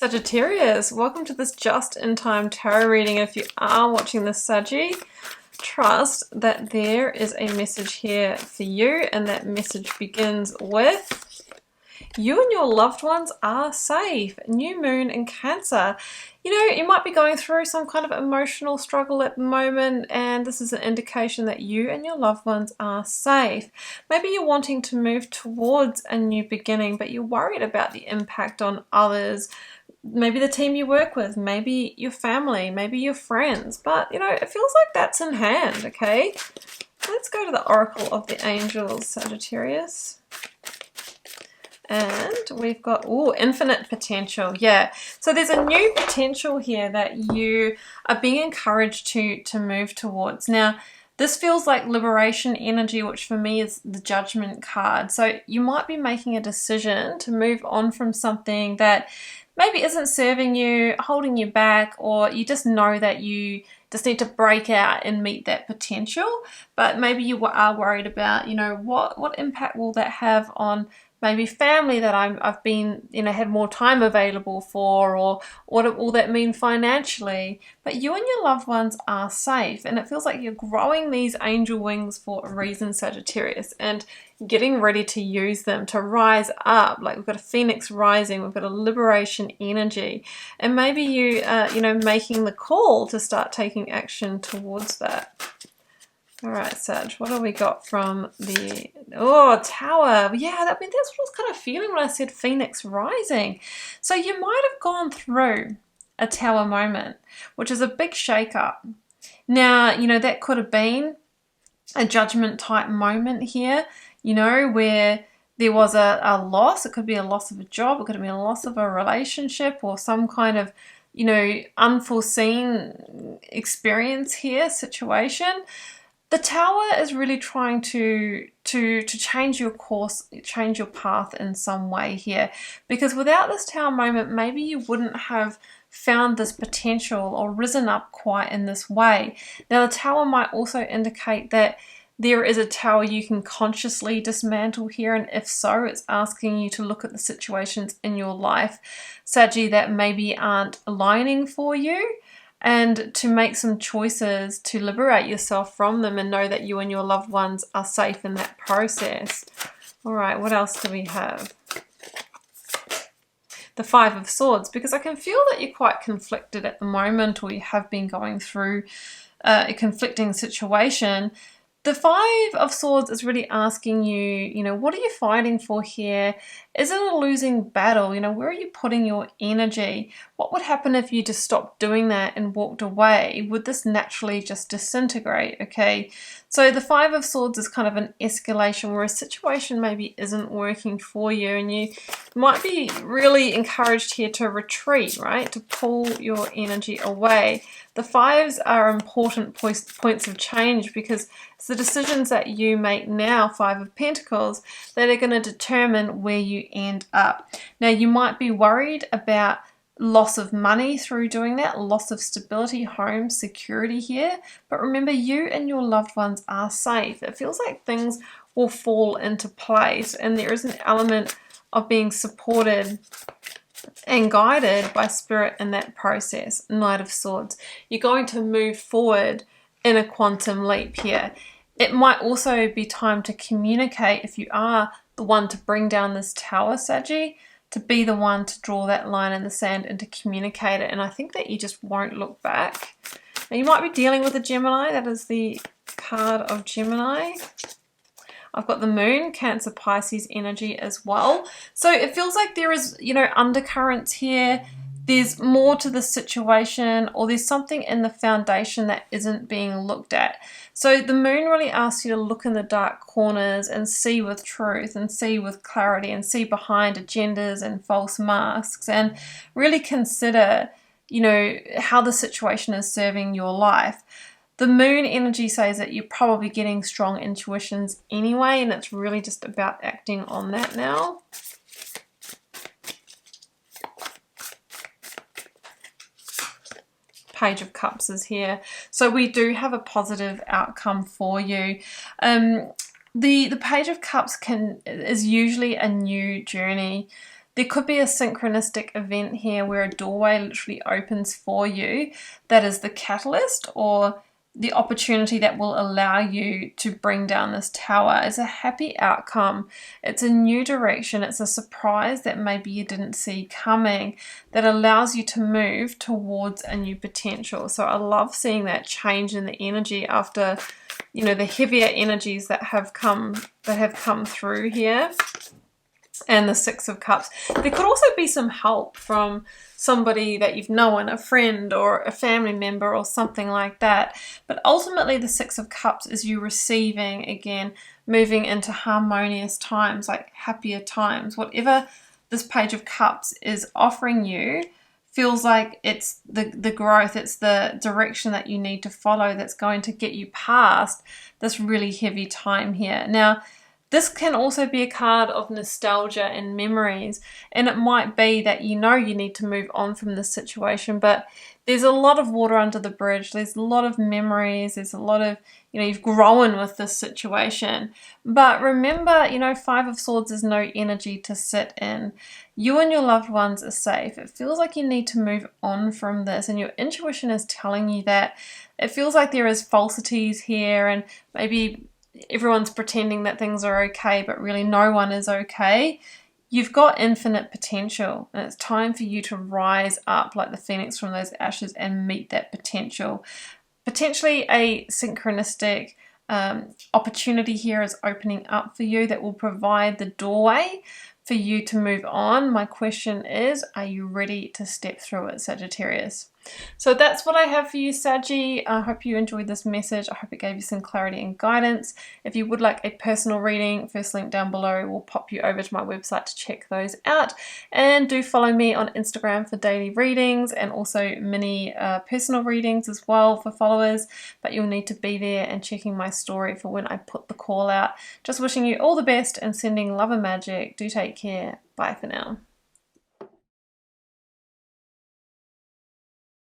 Sagittarius, welcome to this just-in-time tarot reading. If you are watching this, Saggy, trust that there is a message here for you, and that message begins with you and your loved ones are safe. New moon in Cancer. You know, you might be going through some kind of emotional struggle at the moment, and this is an indication that you and your loved ones are safe. Maybe you're wanting to move towards a new beginning, but you're worried about the impact on others. Maybe the team you work with, maybe your family, maybe your friends, but you know, it feels like that's in hand, okay? Let's go to the Oracle of the Angels, Sagittarius. And we've got, infinite potential. Yeah, so there's a new potential here that you are being encouraged to move towards. Now, this feels like liberation energy, which for me is the Judgment card. So you might be making a decision to move on from something that maybe isn't serving you, holding you back, or you just know that you just need to break out and meet that potential. But maybe you are worried about, you know, what impact will that have on maybe family that I've been, you know, had more time available for, or what will that mean financially? But you and your loved ones are safe, and it feels like you're growing these angel wings for a reason, Sagittarius, and getting ready to use them to rise up. Like, we've got a phoenix rising, we've got a liberation energy, and maybe you you know, making the call to start taking action towards that. All right, Sag, what have we got from the Tower? Yeah, I mean, that's what I was kind of feeling when I said Phoenix Rising. So you might have gone through a Tower moment, which is a big shake-up. Now, you know, that could have been a judgment type moment here, you know, where there was a loss. It could be a loss of a job, it could have been a loss of a relationship, or some kind of, you know, unforeseen experience here, situation. The Tower is really trying to change your course, change your path in some way here. Because without this Tower moment, maybe you wouldn't have found this potential or risen up quite in this way. Now, the Tower might also indicate that there is a tower you can consciously dismantle here, and if so, it's asking you to look at the situations in your life, Saggy, that maybe aren't aligning for you, and to make some choices to liberate yourself from them and know that you and your loved ones are safe in that process. All right, what else do we have? The Five of Swords, because I can feel that you're quite conflicted at the moment, or you have been going through a conflicting situation. The Five of Swords is really asking you, you know, what are you fighting for here? Is it a losing battle? You know, where are you putting your energy? What would happen if you just stopped doing that and walked away? Would this naturally just disintegrate? Okay, so the Five of Swords is kind of an escalation where a situation maybe isn't working for you, and you might be really encouraged here to retreat, right? To pull your energy away. The fives are important points of change, because it's the decisions that you make now, Five of Pentacles, that are going to determine where you end up. Now, you might be worried about loss of money through doing that, loss of stability, home, security here. But remember, you and your loved ones are safe. It feels like things will fall into place, and there is an element of being supported and guided by spirit in that process. Knight of Swords. You're going to move forward in a quantum leap here. It might also be time to communicate, if you are the one to bring down this tower, Saggy, to be the one to draw that line in the sand and to communicate it. And I think that you just won't look back. Now, you might be dealing with a Gemini. That is the card of Gemini. I've got the Moon, Cancer, Pisces energy as well. So it feels like there is, you know, undercurrents here. There's more to the situation, or there's something in the foundation that isn't being looked at. So the Moon really asks you to look in the dark corners and see with truth, and see with clarity, and see behind agendas and false masks, and really consider, you know, how the situation is serving your life. The Moon energy says that you're probably getting strong intuitions anyway, and it's really just about acting on that now. Page of Cups is here. So we do have a positive outcome for you. The Page of Cups is usually a new journey. there could be a synchronistic event here where a doorway literally opens for you that is the catalyst or the opportunity that will allow you to bring down this tower. It's a happy outcome. It's a new direction. It's a surprise that maybe you didn't see coming that allows you to move towards a new potential. So I love seeing that change in the energy after, you know, the heavier energies that have come through here. And the Six of Cups. There could also be some help from somebody that you've known, a friend or a family member or something like that. But ultimately the Six of Cups is you receiving, again, moving into harmonious times, like happier times. Whatever this Page of Cups is offering you feels like it's the growth, it's the direction that you need to follow that's going to get you past this really heavy time here. Now, this can also be a card of nostalgia and memories, and it might be that you know you need to move on from this situation, but there's a lot of water under the bridge. There's a lot of memories. There's a lot of, you know, you've grown with this situation. But remember, you know, Five of Swords is no energy to sit in. You and your loved ones are safe. It feels like you need to move on from this, and your intuition is telling you that. It feels like there is falsities here, and maybe everyone's pretending that things are okay, but really no one is okay. You've got infinite potential, and it's time for you to rise up like the phoenix from those ashes and meet that potential. Potentially a synchronistic opportunity here is opening up for you that will provide the doorway for you to move on. My question is, are you ready to step through it, Sagittarius? So that's what I have for you, Saggy. I hope you enjoyed this message. I hope it gave you some clarity and guidance. If you would like a personal reading, first link down below will pop you over to my website to check those out. And do follow me on Instagram for daily readings and also mini personal readings as well for followers. But you'll need to be there and checking my story for when I put the call out. Just wishing you all the best and sending love and magic. Do take care. Bye for now.